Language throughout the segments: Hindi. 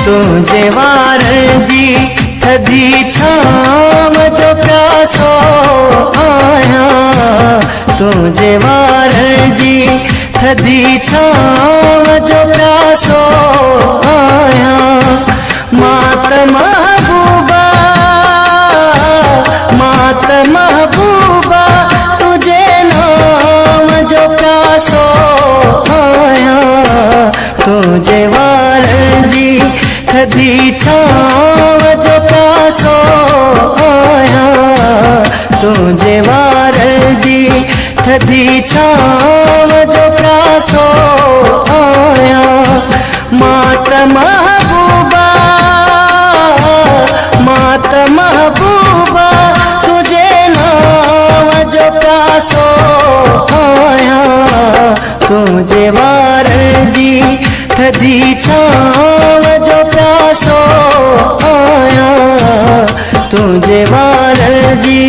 तुझे वारन जी थदी छाव जो प्यासो आया। तुझे वारन जी थदी छाव जो प्यासो आया। मात महबूबा मात महबूबा तुझे नाम जो प्यासो आया। तुझे वारन जी थदी छाव जो प्यासो आया। तुझे वारन जी थदी छाव जो प्यासो आया। मात महबूबा मात महबूबा तुझे नाम जो प्यासो आया। तुझे वारन जी थदी छाव जो प्यासो आया। तुझे वारन जी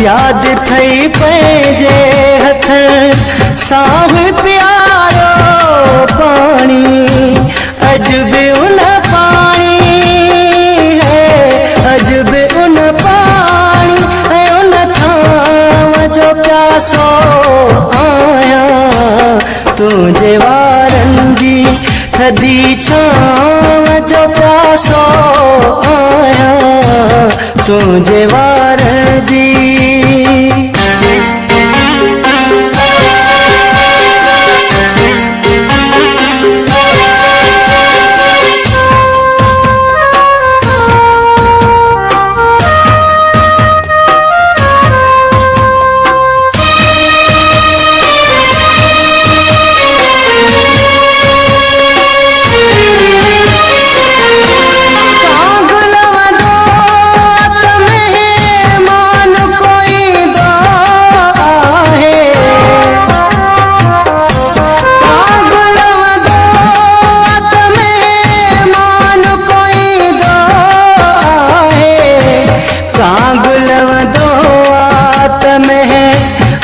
याद थई पंहिंजे हथ साव प्यारो पानी। अज भी उन पानी है अज भी उन पानी है उन थाव जो प्यासो आया। तुझे वारन जी थदी छाव जो प्यासो आया। तुझे वारन जी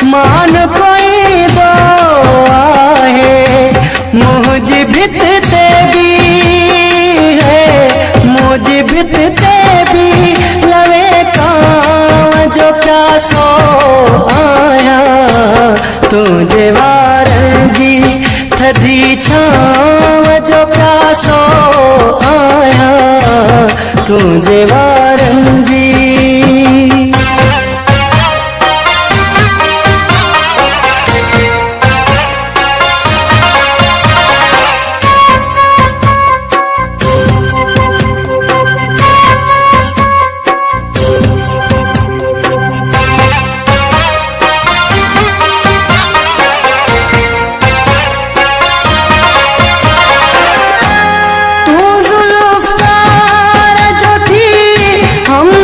मान कोई दो आहे। मुझ भित ते भी है मुझ भित ते भी लवे कांव जो प्यासो आया। तुझे वारन जी थदी छाव जो प्यासो आया। तुझे वारन जी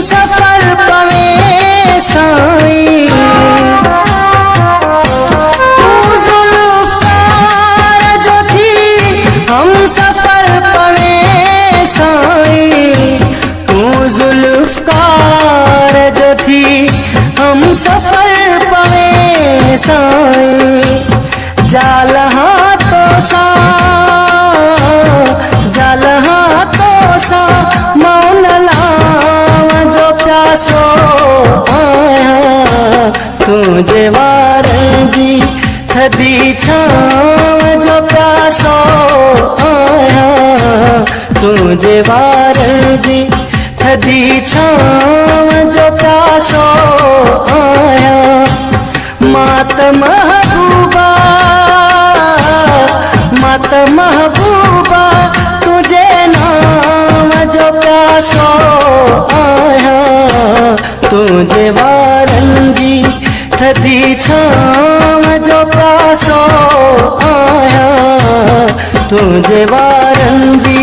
सफर पवे साईं। तू जुल्फ़कार जो थी हम सफर पवे साईं। तू जुल्फ़कार जो थी हम सफर पवे साईं। जाल हाथों सा जाल हाथों सा मौन लाव जो प्यासो आया। तुझे वारन जी थदी छाव जो प्यासो आया। तुझे वारन जी थदी छाव जो प्यासो आया। मात महबूबा मात महबूबा तुझे नाम जो प्यासो तुझे वारंगी थदी छाव जो प्यासो आया तुझे वारंगी